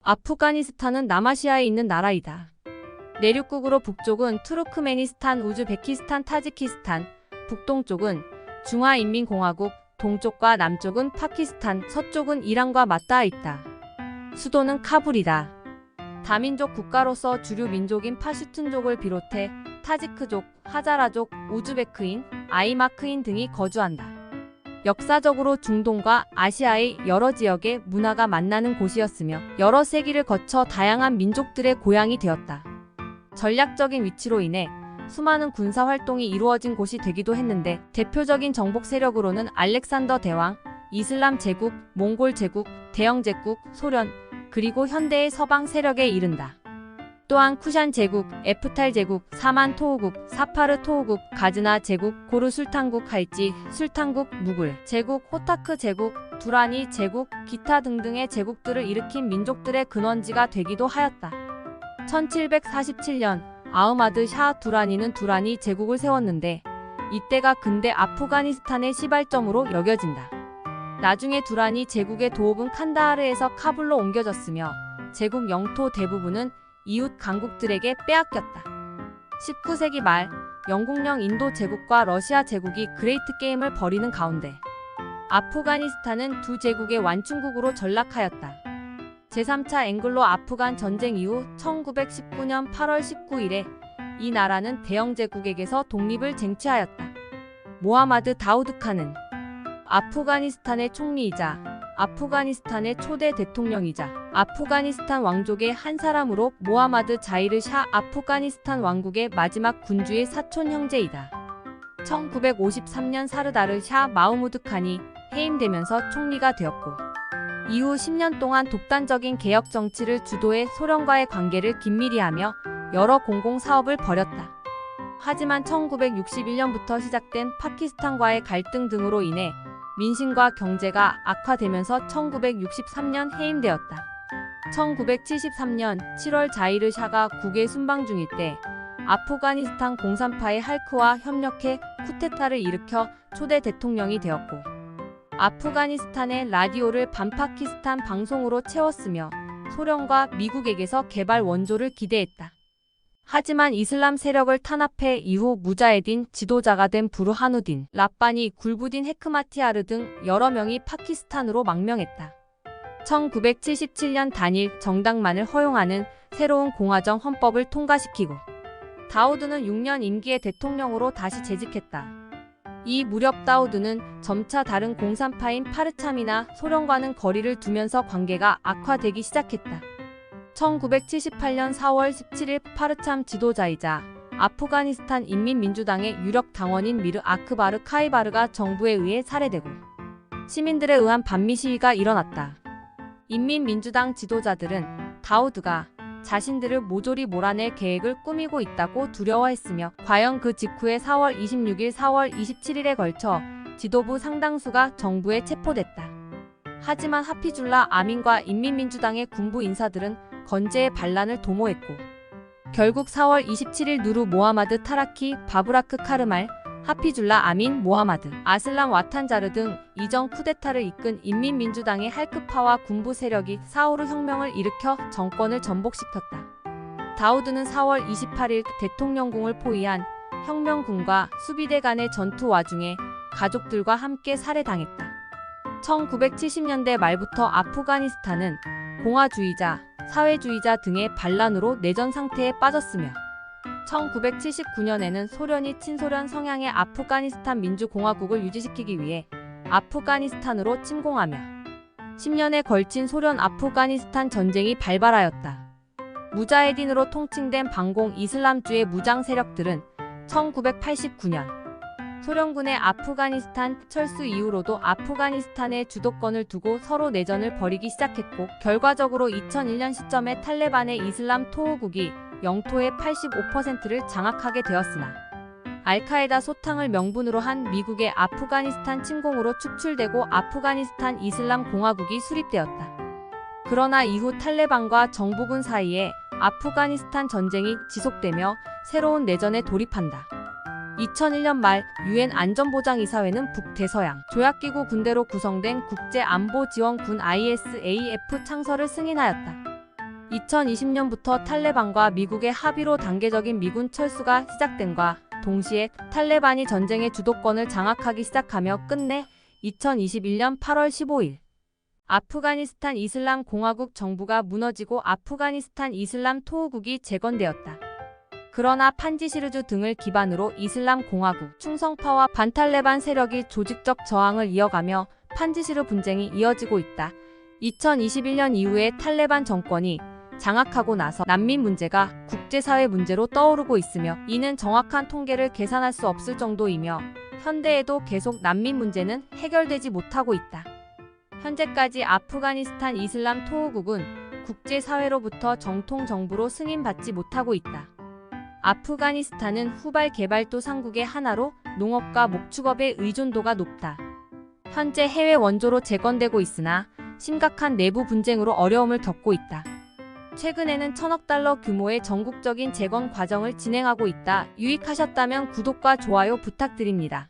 아프가니스탄은 남아시아에 있는 나라이다. 내륙국으로 북쪽은 투르크메니스탄, 우즈베키스탄, 타지키스탄, 북동쪽은 중화인민공화국, 동쪽과 남쪽은 파키스탄, 서쪽은 이란과 맞닿아 있다. 수도는 카불이다. 다민족 국가로서 주류 민족인 파슈툰족을 비롯해 타지크족, 하자라족, 우즈베크인, 아이마크인 등이 거주한다. 역사적으로 중동과 아시아의 여러 지역의 문화가 만나는 곳이었으며 여러 세기를 거쳐 다양한 민족들의 고향이 되었다. 전략적인 위치로 인해 수많은 군사 활동이 이루어진 곳이 되기도 했는데 대표적인 정복 세력으로는 알렉산더 대왕, 이슬람 제국, 몽골 제국, 대영 제국, 소련, 그리고 현대의 서방 세력에 이른다. 또한 쿠샨 제국, 에프탈 제국, 사만 토우국, 사파르 토우국, 가즈나 제국, 고르 술탄국, 칼지 술탄국, 무굴 제국, 호타크 제국, 두라니 제국, 기타 등등의 제국들을 일으킨 민족들의 근원지가 되기도 하였다. 1747년 아흐마드 샤 두라니는 두라니 제국을 세웠는데 이때가 근대 아프가니스탄의 시발점으로 여겨진다. 나중에 두라니 제국의 도읍은 칸다하르에서 카불로 옮겨졌으며 제국 영토 대부분은 이웃 강국들에게 빼앗겼다. 19세기 말 영국령 인도 제국과 러시아 제국이 그레이트 게임을 벌이는 가운데 아프가니스탄은 두 제국의 완충국으로 전락하였다. 제3차 앵글로 아프간 전쟁 이후 1919년 8월 19일에 이 나라는 대영 제국에게서 독립을 쟁취하였다. 모하마드 다우드 칸은 아프가니스탄의 총리이자 아프가니스탄의 초대 대통령이자 아프가니스탄 왕족의 한 사람으로 모하마드 자히르 샤 아프가니스탄 왕국의 마지막 군주의 사촌 형제이다. 1953년 사르다르 샤 마흐무드 칸이 해임되면서 총리가 되었고 이후 10년 동안 독단적인 개혁 정치를 주도해 소련과의 관계를 긴밀히 하며 여러 공공사업을 벌였다. 하지만 1961년부터 시작된 파키스탄과의 갈등 등으로 인해 민심과 경제가 악화되면서 1963년 해임되었다. 1973년 7월 자히르 샤가 국외 순방 중일 때 아프가니스탄 공산파의 할크와 협력해 쿠데타를 일으켜 초대 대통령이 되었고 아프가니스탄의 라디오를 반파키스탄 방송으로 채웠으며 소련과 미국에게서 개발 원조를 기대했다. 하지만 이슬람 세력을 탄압해 이후 무자헤딘 지도자가 된 부르하누딘, 라빠니, 굴부딘 헤크마티아르 등 여러 명이 파키스탄으로 망명했다. 1977년 단일 정당만을 허용하는 새로운 공화정 헌법을 통과시키고 다우드는 6년 임기의 대통령으로 다시 재직했다. 이 무렵 다우드는 점차 다른 공산파인 파르참이나 소련과는 거리를 두면서 관계가 악화되기 시작했다. 1978년 4월 17일 파르참 지도자이자 아프가니스탄 인민민주당의 유력 당원인 미르 아크바르 카이바르가 정부에 의해 살해되고 시민들에 의한 반미 시위가 일어났다. 인민민주당 지도자들은 다우드가 자신들을 모조리 몰아낼 계획을 꾸미고 있다고 두려워했으며 과연 그 직후에 4월 26일, 4월 27일에 걸쳐 지도부 상당수가 정부에 체포됐다. 하지만 하피줄라 아민과 인민민주당의 군부 인사들은 건재의 반란을 도모했고 결국 4월 27일 누르 모하마드 타라키, 바브라크 카르말, 하피줄라 아민, 모하마드, 아슬람 와탄자르 등 이전 쿠데타를 이끈 인민민주당의 할크파와 군부 세력이 사우르 혁명을 일으켜 정권을 전복시켰다. 다우드는 4월 28일 대통령궁을 포위한 혁명군과 수비대 간의 전투 와중에 가족들과 함께 살해당했다. 1970년대 말부터 아프가니스탄은 공화주의자, 사회주의자 등의 반란으로 내전 상태에 빠졌으며 1979년에는 소련이 친소련 성향의 아프가니스탄 민주공화국을 유지시키기 위해 아프가니스탄으로 침공하며 10년에 걸친 소련 아프가니스탄 전쟁이 발발하였다. 무자헤딘으로 통칭된 반공 이슬람주의 무장 세력들은 1989년 소련군의 아프가니스탄 철수 이후로도 아프가니스탄의 주도권을 두고 서로 내전을 벌이기 시작했고 결과적으로 2001년 시점에 탈레반의 이슬람 토우국이 영토의 85%를 장악하게 되었으나 알카에다 소탕을 명분으로 한 미국의 아프가니스탄 침공으로 축출되고 아프가니스탄 이슬람 공화국이 수립되었다. 그러나 이후 탈레반과 정부군 사이에 아프가니스탄 전쟁이 지속되며 새로운 내전에 돌입한다. 2001년 말 UN 안전보장이사회는 북대서양 조약기구 군대로 구성된 국제안보지원군 ISAF 창설을 승인하였다. 2020년부터 탈레반과 미국의 합의로 단계적인 미군 철수가 시작된과 동시에 탈레반이 전쟁의 주도권을 장악하기 시작하며 끝내 2021년 8월 15일 아프가니스탄 이슬람 공화국 정부가 무너지고 아프가니스탄 이슬람 토우국이 재건되었다. 그러나 판지시르주 등을 기반으로 이슬람 공화국 충성파와 반탈레반 세력이 조직적 저항을 이어가며 판지시르 분쟁이 이어지고 있다. 2021년 이후에 탈레반 정권이 장악하고 나서 난민 문제가 국제사회 문제로 떠오르고 있으며 이는 정확한 통계를 계산할 수 없을 정도이며 현대에도 계속 난민 문제는 해결되지 못하고 있다. 현재까지 아프가니스탄 이슬람 토우국은 국제사회로부터 정통 정부로 승인받지 못하고 있다. 아프가니스탄은 후발 개발도상국의 하나로 농업과 목축업의 의존도가 높다. 현재 해외 원조로 재건되고 있으나 심각한 내부 분쟁으로 어려움을 겪고 있다. 최근에는 1000억 달러 규모의 전국적인 재건 과정을 진행하고 있다. 유익하셨다면 구독과 좋아요 부탁드립니다.